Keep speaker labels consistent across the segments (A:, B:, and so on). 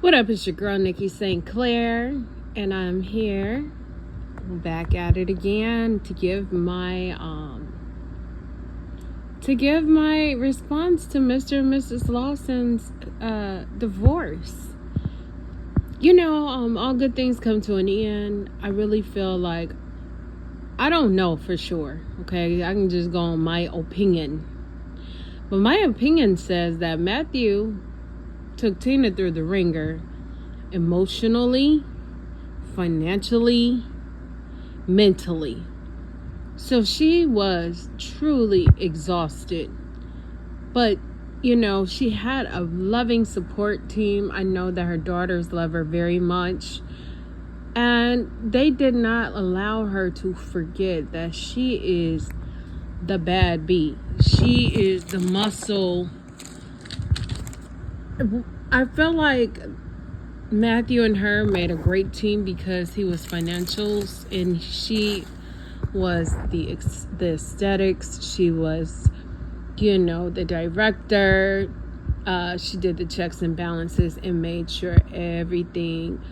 A: What up, it's your girl Nikki St. Clair, and I'm here back at it again to give my response to Mr. and Mrs. Lawson's divorce. All good things come to an end. I really feel like, I don't know for sure, okay? I can just go on my opinion. But my opinion says that Matthew took Tina through the ringer emotionally, financially, mentally. So she was truly exhausted. But, she had a loving support team. I know that her daughters love her very much. And they did not allow her to forget that she is the bad bee. She is the muscle. I feel like Matthew and her made a great team because he was financials and she was the aesthetics. She was, the director. She did the checks and balances and made sure everything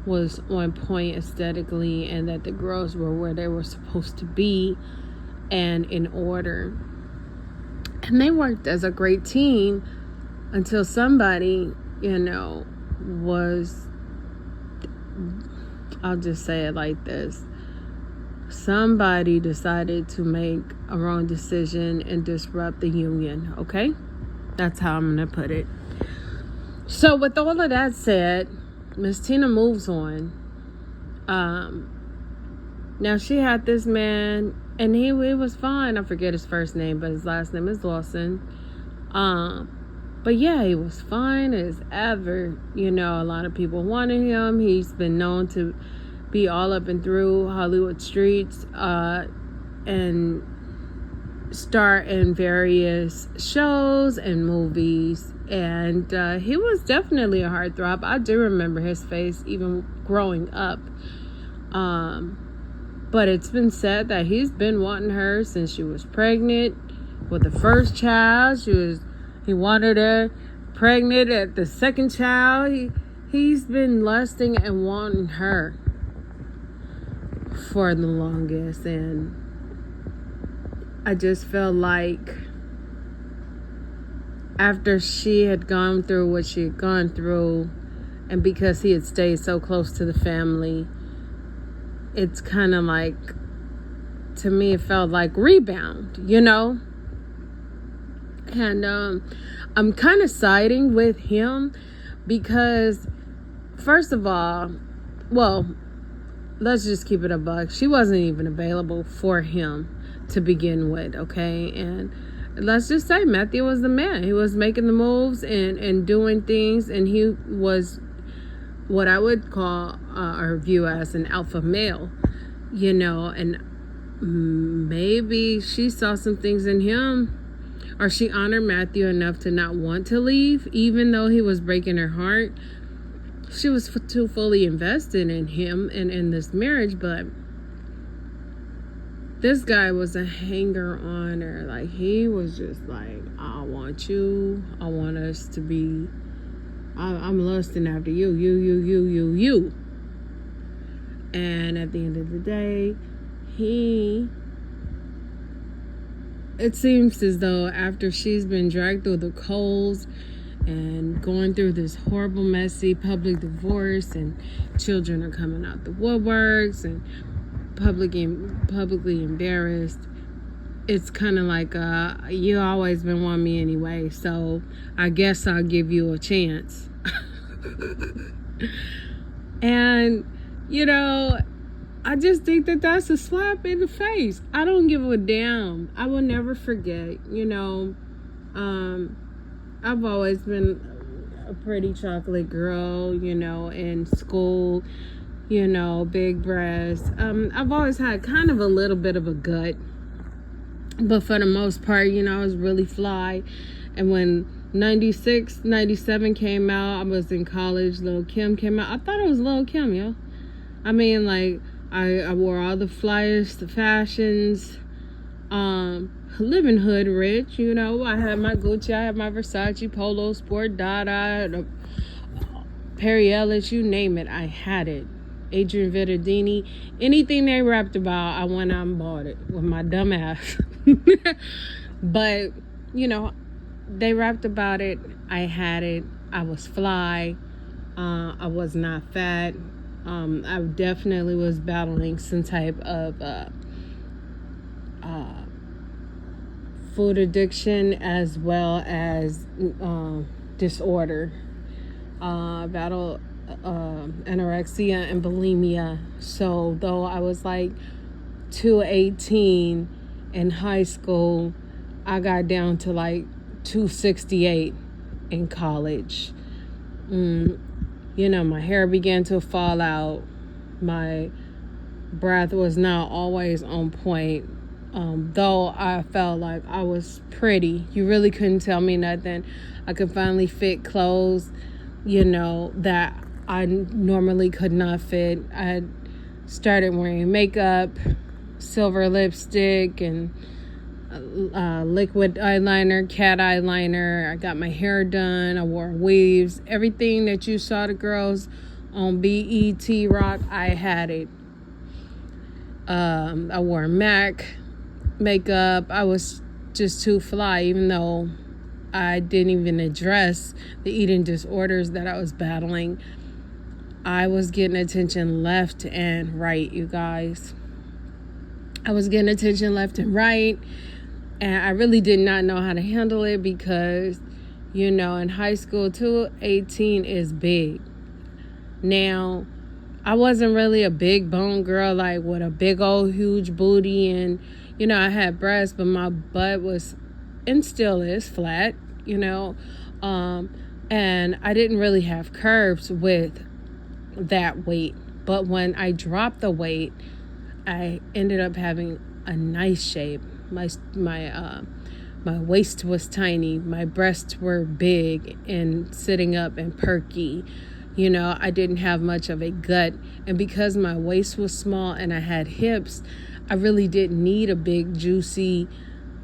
A: was on point aesthetically and that the girls were where they were supposed to be and in order. And they worked as a great team until somebody, I'll just say it like this. Somebody decided to make a wrong decision and disrupt the union, okay? That's how I'm going to put it. So with all of that said, Miss Tina moves on. Now she had this man, and he was fine. I forget his first name, but his last name is Lawson. But yeah, he was fine as ever. A lot of people wanted him. He's been known to be all up and through Hollywood streets and star in various shows and movies. And he was definitely a heartthrob. I do remember his face even growing up. But it's been said that he's been wanting her since she was pregnant with the first child. He wanted her pregnant at the second child. He's been lusting and wanting her for the longest. And I just felt like after she had gone through what she had gone through, and because he had stayed so close to the family, it's kind of like, to me, it felt like rebound, And I'm kind of siding with him because, first of all, let's just keep it a buck. She wasn't even available for him to begin with, okay? And let's just say Matthew was the man. He was making the moves and doing things, and he was what I would call or view as an alpha male, and maybe she saw some things in him, or she honored Matthew enough to not want to leave, even though he was breaking her heart. She was too fully invested in him and in this marriage, but this guy was a hanger-oner. Like, he was just like, I want you. I want us to be, I'm lusting after you. And at the end of the day, it seems as though after she's been dragged through the coals and going through this horrible, messy public divorce, and children are coming out the woodworks and publicly embarrassed, it's kind of like, you always been wanting me anyway, so I guess I'll give you a chance. And, I just think that that's a slap in the face. I don't give a damn. I will never forget, I've always been a pretty chocolate girl, in school, big breasts. I've always had kind of a little bit of a gut, but for the most part, I was really fly. And when 96, 97 came out, I was in college, Lil' Kim came out. I thought it was Lil' Kim, yo. I mean, like, I wore all the flyers, the fashions, living hood rich, I had my Gucci, I had my Versace, Polo, Sport, Dada, Perry Ellis, you name it, I had it. Adrian Vittadini, anything they rapped about, I went out and bought it with my dumb ass. But, they rapped about it. I had it. I was fly. I was not fat. I definitely was battling some type of food addiction as well as disorder. Battle anorexia and bulimia. So though I was like 218 in high school, I got down to like 268 in college. My hair began to fall out. My breath was not always on point. Though I felt like I was pretty, you really couldn't tell me nothing. I could finally fit clothes, that I normally could not fit. I had started wearing makeup, silver lipstick, and liquid eyeliner, cat eyeliner. I got my hair done. I wore weaves. Everything that you saw the girls on BET Rock, I had it. I wore MAC makeup. I was just too fly, even though I didn't even address the eating disorders that I was battling. I was getting attention left and right, you guys. I was getting attention left and right, and I really did not know how to handle it because, in high school, 218 is big. Now, I wasn't really a big bone girl, like with a big old huge booty, and, I had breasts, but my butt was, and still is, flat, and I didn't really have curves with that weight. But when I dropped the weight, I ended up having a nice shape. My waist was tiny. My breasts were big and sitting up and perky. I didn't have much of a gut. And because my waist was small and I had hips, I really didn't need a big, juicy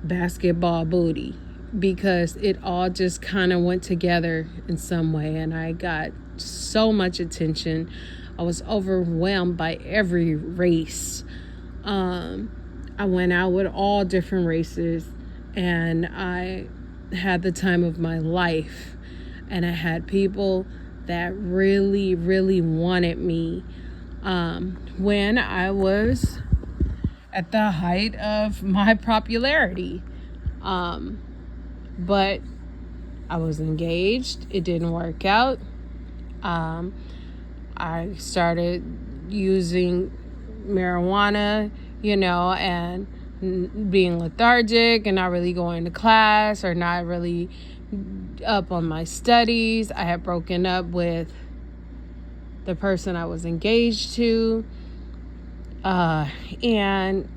A: basketball booty because it all just kind of went together in some way. And I got so much attention. I was overwhelmed by every race. I went out with all different races, and I had the time of my life. And I had people that really, really wanted me when I was at the height of my popularity. But I was engaged. It didn't work out. I started using marijuana, and being lethargic and not really going to class or not really up on my studies. I had broken up with the person I was engaged to, and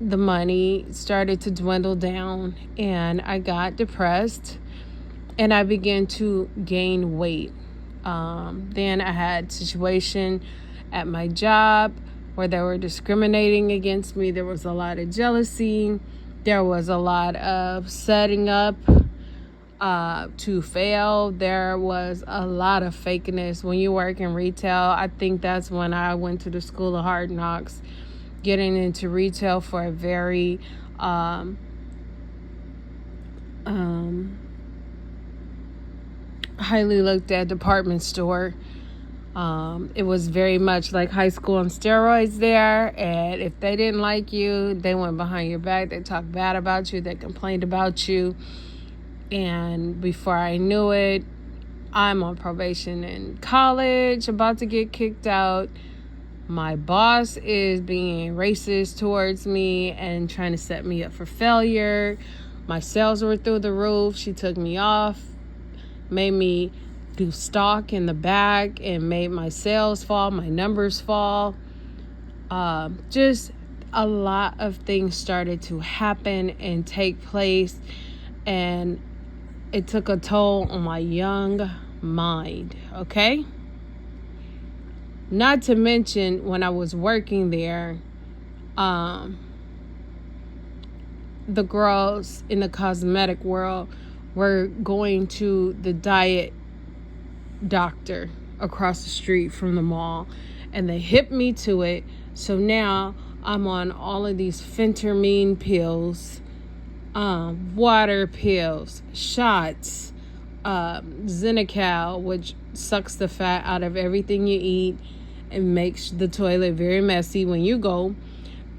A: the money started to dwindle down, and I got depressed, and I began to gain weight. Then I had a situation at my job where they were discriminating against me. There was a lot of jealousy. There was a lot of setting up to fail. There was a lot of fakeness. When you work in retail, I think that's when I went to the School of Hard Knocks, getting into retail for a very highly looked at department store. It was very much like high school on steroids there, and if they didn't like you, they went behind your back, they talked bad about you, they complained about you. And before I knew it, I'm on probation in college, about to get kicked out. My boss is being racist towards me and trying to set me up for failure. My sales were through the roof. She took me off, made me do stock in the back, and made my sales fall, my numbers fall. Just a lot of things started to happen and take place, and it took a toll on my young mind, okay? Not to mention, when I was working there, the girls in the cosmetic world were going to the diet doctor across the street from the mall, and they hit me to it. So now I'm on all of these phentermine pills, water pills, shots, Xenical, which sucks the fat out of everything you eat and makes the toilet very messy when you go.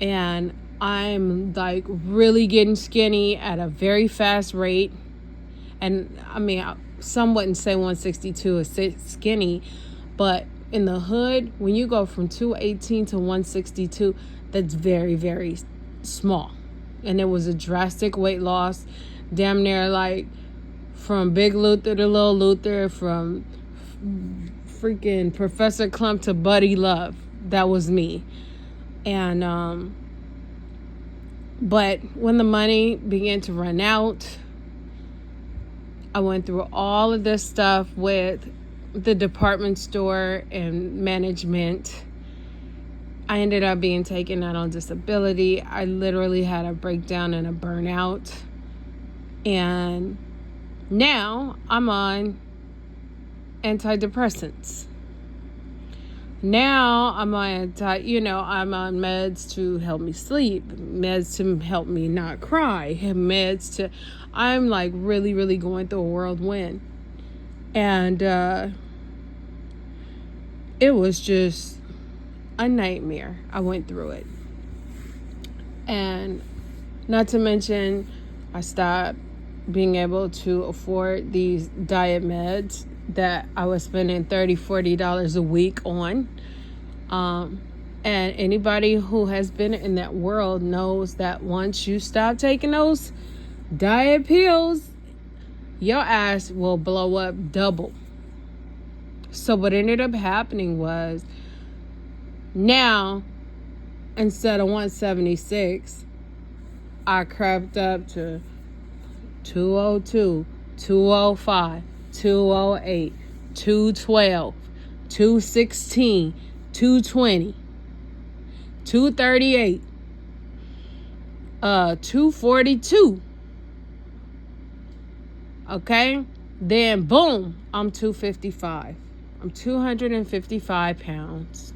A: And I'm like really getting skinny at a very fast rate. And I mean, some wouldn't say 162 is skinny, but in the hood, when you go from 218 to 162, that's very, very small. And it was a drastic weight loss, damn near like from Big Luther to Little Luther, from freaking Professor Clump to Buddy Love. That was me. And but when the money began to run out, I went through all of this stuff with the department store and management. I ended up being taken out on disability. I literally had a breakdown and a burnout. And now I'm on antidepressants. Now I'm on I'm on meds to help me sleep, meds to help me not cry, I'm like really, really going through a whirlwind. And it was just a nightmare. I went through it. And not to mention, I stopped being able to afford these diet meds that I was spending $30, $40 a week on. And anybody who has been in that world knows that once you stop taking those diet pills, your ass will blow up double. So what ended up happening was, now instead of 176, I crept up to 202, 205, 208, 212, 216, 220, 238, 242. Okay? Then boom, I'm 255. I'm 255 pounds.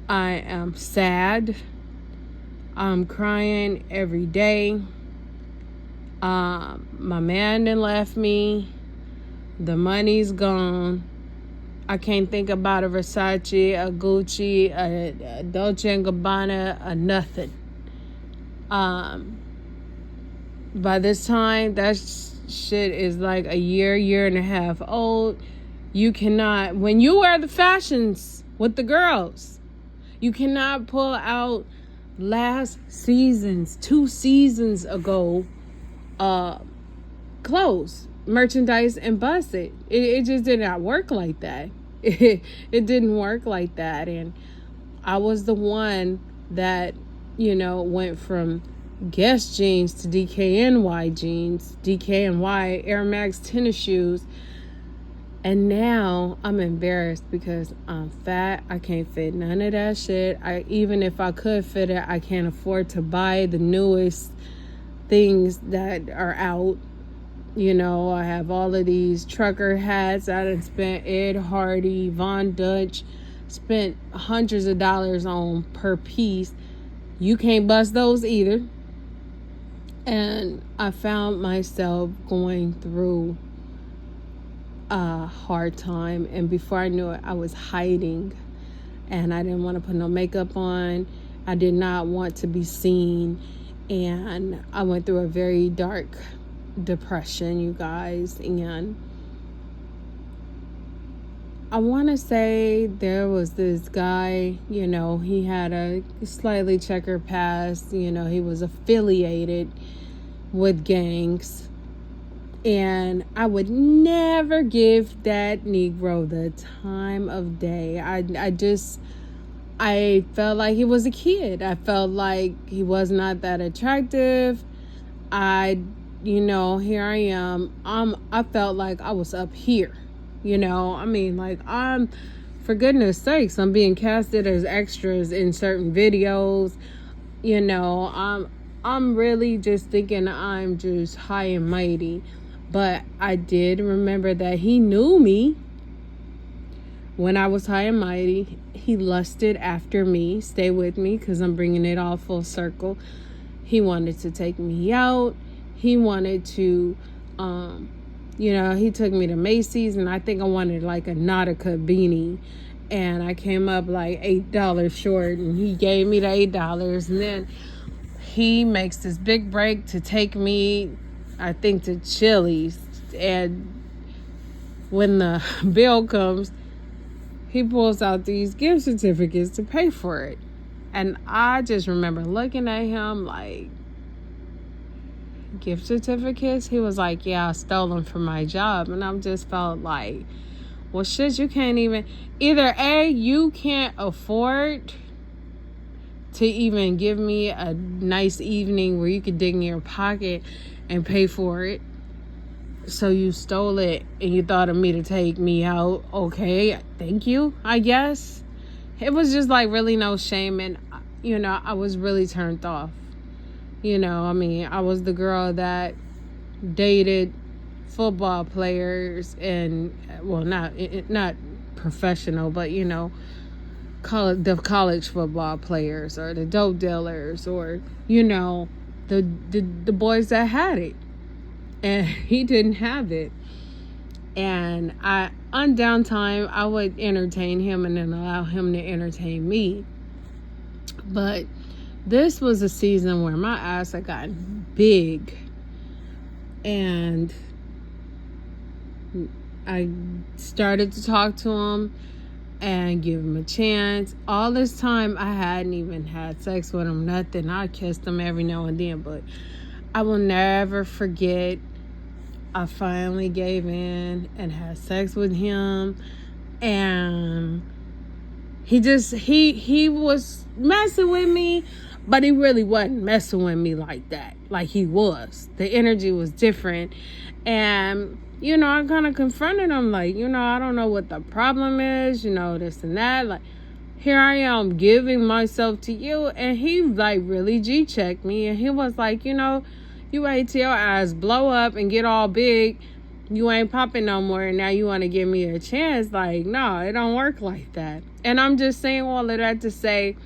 A: I am sad. I'm crying every day. My man done left me. The money's gone. I can't think about a Versace, a Gucci, a Dolce & Gabbana, a nothing. By this time, that shit is like a year and a half old. You cannot, when you wear the fashions with the girls, you cannot pull out last season's, 2 seasons ago, clothes, merchandise, and bust it. It just did not work like that. It didn't work like that. And I was the one that, went from Guess jeans to DKNY jeans, DKNY Air Max tennis shoes. And now I'm embarrassed because I'm fat. I can't fit none of that shit. Even if I could fit it, I can't afford to buy the newest things that are out. I have all of these trucker hats. I done spent Ed Hardy, Von Dutch, spent hundreds of dollars on per piece. You can't bust those either. And I found myself going through a hard time. And before I knew it, I was hiding. And I didn't want to put no makeup on. I did not want to be seen. And I went through a very dark depression, you guys. And I want to say there was this guy, he had a slightly checkered past. He was affiliated with gangs. And I would never give that Negro the time of day. I felt like he was a kid. I felt like he was not that attractive. Here I am. I felt like I was up here. For goodness sakes, I'm being casted as extras in certain videos. I'm really just thinking I'm just high and mighty. But I did remember that he knew me. when I was high and mighty, he lusted after me. Stay with me because I'm bringing it all full circle. He wanted to take me out. He wanted to, he took me to Macy's, and I think I wanted like a Nautica beanie. And I came up like $8 short, and he gave me the $8. And then he makes this big break to take me, I think, to Chili's. And when the bill comes, he pulls out these gift certificates to pay for it. And I just remember looking at him like, gift certificates? He was like, yeah, I stole them from my job. And I just felt like, well, shit, you can't even, either A, you can't afford to even give me a nice evening where you could dig in your pocket and pay for it. So you stole it and you thought of me to take me out. Okay, thank you, I guess. It was just like really no shame. And, I was really turned off. I was the girl that dated football players and, well, not professional, but, the college football players or the dope dealers or, the boys that had it. And he didn't have it. And on downtime, I would entertain him and then allow him to entertain me. But this was a season where my ass had gotten big. And I started to talk to him and give him a chance. All this time, I hadn't even had sex with him, nothing. I kissed him every now and then. But I will never forget, I finally gave in and had sex with him. And he was messing with me, but he really wasn't messing with me like that. Like he was. The energy was different. And, I kind of confronted him like, I don't know what the problem is, this and that. Like, here I am giving myself to you. And he like really G-checked me. And he was like, you wait till your eyes blow up and get all big. You ain't popping no more. And now you want to give me a chance. Like, no, it don't work like that. And I'm just saying all of that to say,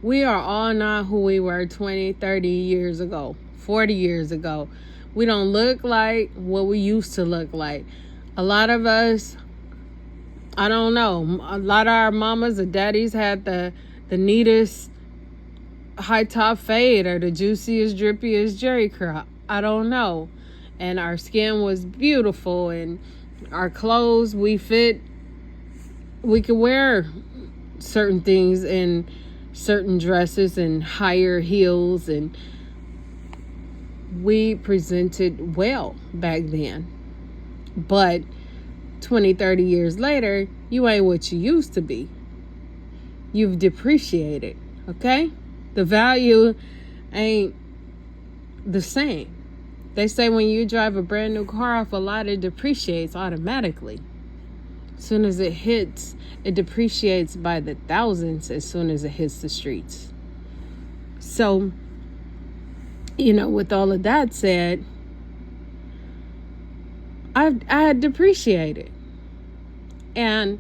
A: we are all not who we were 20, 30 years ago, 40 years ago. We don't look like what we used to look like. A lot of us, I don't know, a lot of our mamas or daddies had the neatest high top fade or the juiciest, drippiest Jerry curl. I don't know. And our skin was beautiful and our clothes, we could wear certain things in certain dresses and higher heels, and we presented well back then. But 20, 30 years later, you ain't what you used to be. You've depreciated, okay? The value ain't the same. They say when you drive a brand new car off a lot, it depreciates automatically. As soon as it hits, it depreciates by the thousands as soon as it hits the streets. So, with all of that said, I had depreciated. And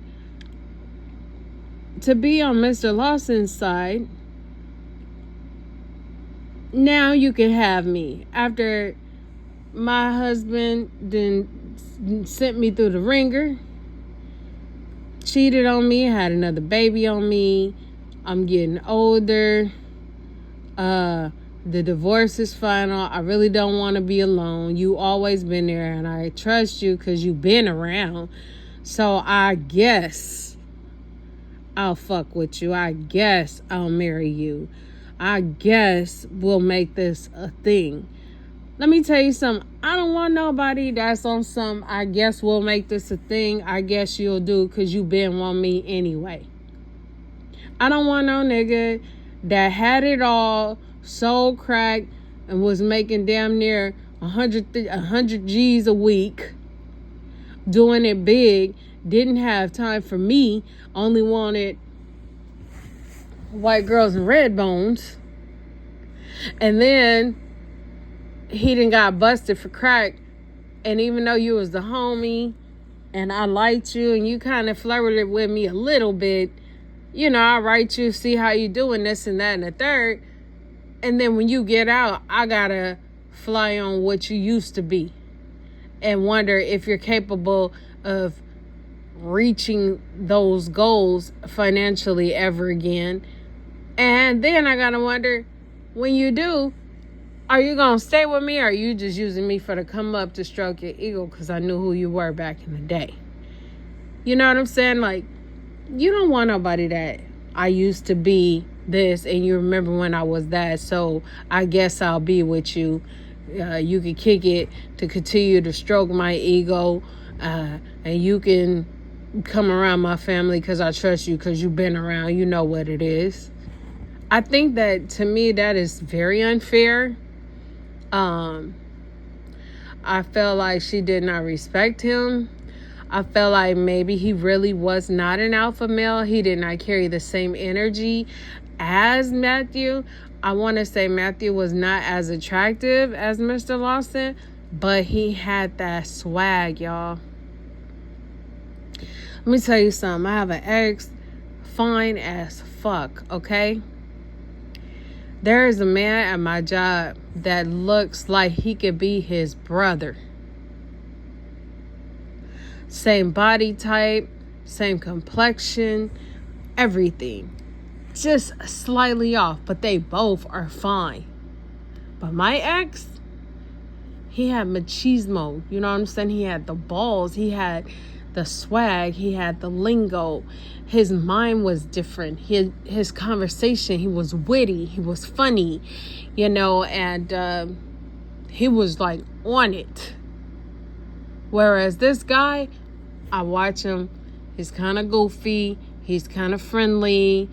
A: to be on Mr. Lawson's side, now you can have me. After my husband then sent me through the ringer, cheated on me, had another baby on me. I'm getting older. The divorce is final. I really don't want to be alone. You always been there, and I trust you because you've been around. So I guess I'll fuck with you. I guess I'll marry you. I guess we'll make this a thing. Let me tell you something. I don't want nobody that's on some, I guess we'll make this a thing. I guess you'll do because you been on me anyway. I don't want no nigga that had it all, sold crack, and was making damn near 100 G's a week, doing it big, didn't have time for me, only wanted white girls and red bones. And then he done got busted for crack. And even though you was the homie, and I liked you and you kind of flirted with me a little bit, I write you, see how you doing, this and that and the third. And then when you get out, I gotta fly on what you used to be and wonder if you're capable of reaching those goals financially ever again. And then I gotta wonder, when you do, are you gonna stay with me, or are you just using me for the come up to stroke your ego because I knew who you were back in the day? You know what I'm saying? Like, you don't want nobody that I used to be this and you remember when I was that, so I guess I'll be with you. You can kick it to continue to stroke my ego, and you can come around my family because I trust you because you've been around. You know what it is. I think that, to me, that is very unfair. I felt like she did not respect him. I felt like maybe he really was not an alpha male. He did not carry the same energy as Matthew. I want to say Matthew was not as attractive as Mr. Lawson, but he had that swag, y'all. Let me tell you something. I have an ex, fine as fuck, okay? There is a man at my job that looks like he could be his brother. Same body type, same complexion, everything. Just slightly off, but they both are fine. But my ex, he had machismo. You know what I'm saying? He had the balls. He had the swag. He had the lingo. His mind was different. His conversation, he was witty. He was funny, and he was like on it. Whereas this guy, I watch him. He's kind of goofy. He's kind of friendly.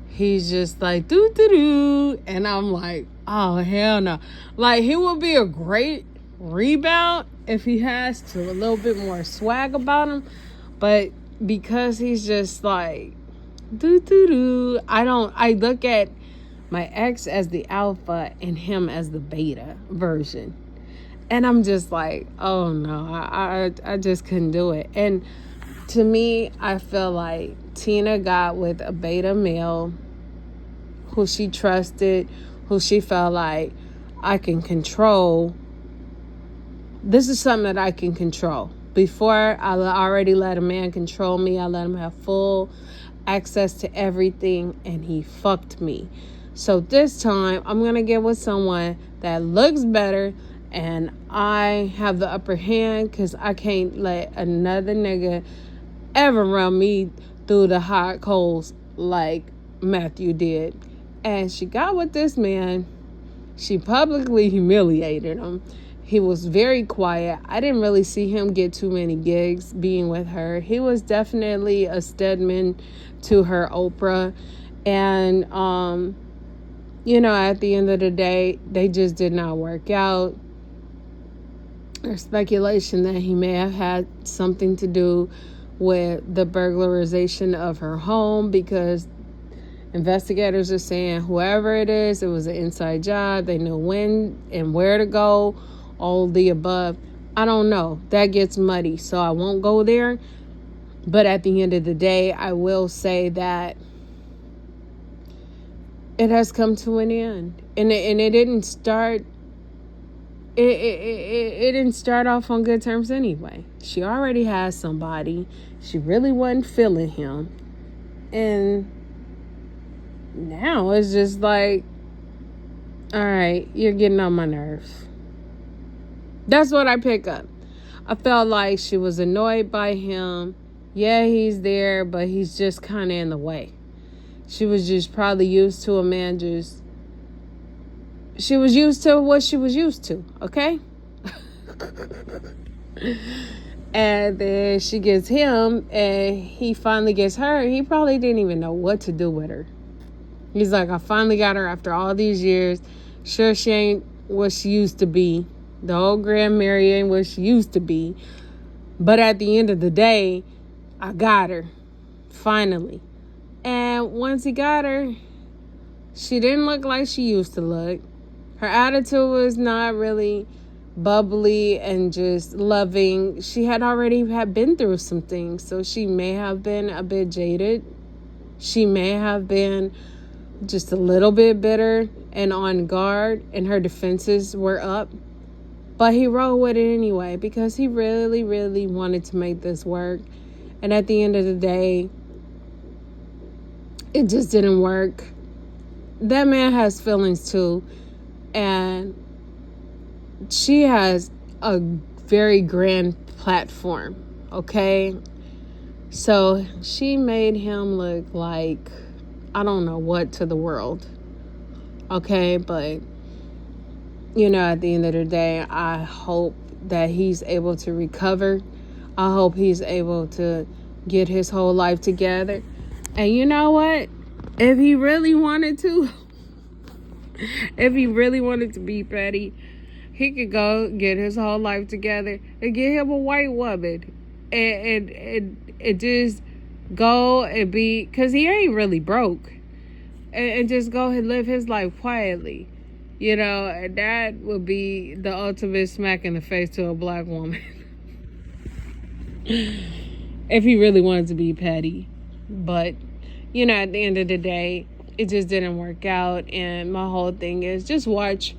A: He's just like, doo-doo-doo. And I'm like, oh, hell no. Like, he would be a great rebound if he has to, a little bit more swag about him. But because he's just like, doo-doo-doo, I look at my ex as the alpha and him as the beta version. And I'm just like, oh no, I just couldn't do it. And to me, I feel like Tina got with a beta male who she trusted, who she felt like, I can control. This is something that I can control. Before, I already let a man control me. I let him have full access to everything, and he fucked me. So this time, I'm going to get with someone that looks better, and I have the upper hand because I can't let another nigga ever run me through the hot coals like Matthew did. And she got with this man. She publicly humiliated him. He was very quiet. I didn't really see him get too many gigs being with her. He was definitely a Stedman to her Oprah. And, at the end of the day, they just did not work out. There's speculation that he may have had something to do with the burglarization of her home, because investigators are saying whoever it is, it was an inside job. They knew when and where to go, all the above. I don't know. That gets muddy, so I won't go there. But at the end of the day, I will say that it has come to an end. And it didn't start... It didn't start off on good terms anyway. She already has somebody. She really wasn't feeling him. And now it's just like, all right, you're getting on my nerves. That's what I pick up. I felt like she was annoyed by him. Yeah, he's there, but he's just kind of in the way. She was just probably used to a man just... She was used to what she was used to, okay? And then she gets him, and he finally gets her. He probably didn't even know what to do with her. He's like, I finally got her after all these years. Sure, she ain't what she used to be. The old Grand Mary ain't what she used to be. But at the end of the day, I got her. Finally. And once he got her, she didn't look like she used to look. Her attitude was not really bubbly and just loving. She had already been through some things, so she may have been a bit jaded. She may have been just a little bit bitter and on guard, and her defenses were up. But he rolled with it anyway because he really, really wanted to make this work. And at the end of the day, it just didn't work. That man has feelings too. And she has a very grand platform, okay? So she made him look like I don't know what to the world, okay? But at the end of the day, I hope that he's able to recover. I hope he's able to get his whole life together. And you know what? If he really wanted to, if he really wanted to be petty, he could go get his whole life together and get him a white woman. And just go and be, because he ain't really broke. And just go and live his life quietly. And that would be the ultimate smack in the face to a black woman. If he really wanted to be petty. But, at the end of the day, it just didn't work out. And my whole thing is just watch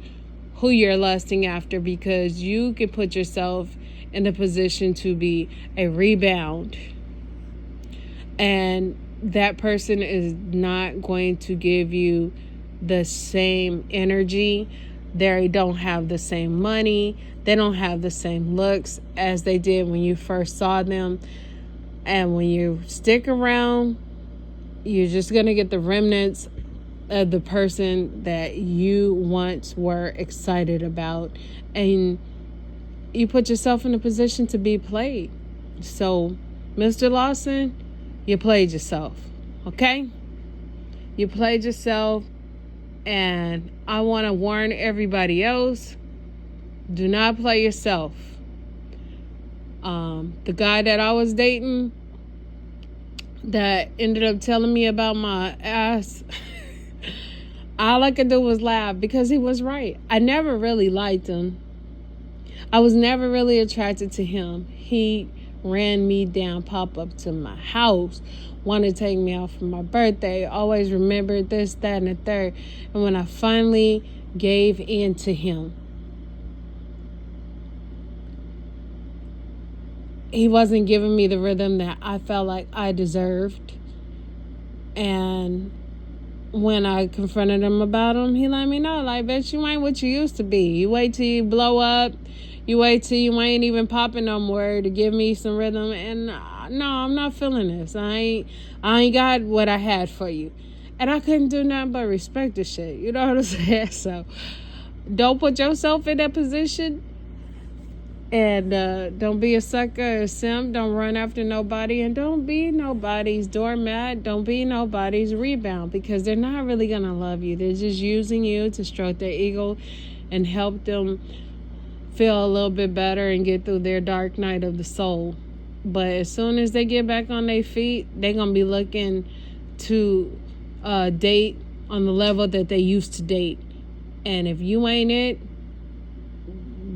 A: who you're lusting after, because you can put yourself in a position to be a rebound. And that person is not going to give you the same energy. They don't have the same money. They don't have the same looks as they did when you first saw them. And when you stick around, you're just going to get the remnants of the person that you once were excited about. And you put yourself in a position to be played. So, Mr. Lawson, you played yourself. Okay? You played yourself. And I want to warn everybody else, do not play yourself. The guy that I was dating that ended up telling me about my ass, all I could do was laugh because he was right. I never really liked him. I was never really attracted to him. He ran me down, pop up to my house, wanted to take me out for my birthday, always remembered this, that, and the third. And when I finally gave in to him, he wasn't giving me the rhythm that I felt like I deserved. And when I confronted him about him, he let me know, like, bitch, you ain't what you used to be. You wait till you blow up. You wait till you ain't even popping no more to give me some rhythm. And no, I'm not feeling this. I ain't got what I had for you. And I couldn't do nothing but respect the shit. You know what I'm saying? So don't put yourself in that position. And don't be a sucker or a simp. Don't run after nobody. And don't be nobody's doormat. Don't be nobody's rebound. Because they're not really going to love you. They're just using you to stroke their ego and help them feel a little bit better and get through their dark night of the soul. But as soon as they get back on their feet, they're going to be looking to date on the level that they used to date. And if you ain't it,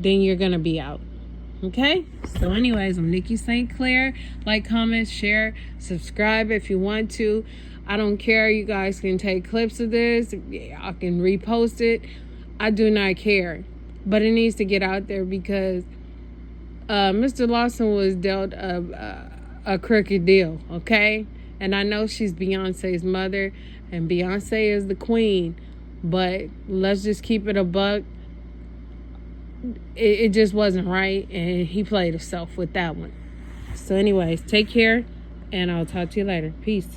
A: then you're going to be out. Okay? So anyways, I'm Nikki St. Clair. Like, comment, share, subscribe if you want to. I don't care. You guys can take clips of this. I can repost it. I do not care. But it needs to get out there because Mr. Lawson was dealt a crooked deal, okay? And I know she's Beyonce's mother, and Beyonce is the queen. But let's just keep it a buck. It just wasn't right, and he played himself with that one. So anyways, take care, and I'll talk to you later. Peace.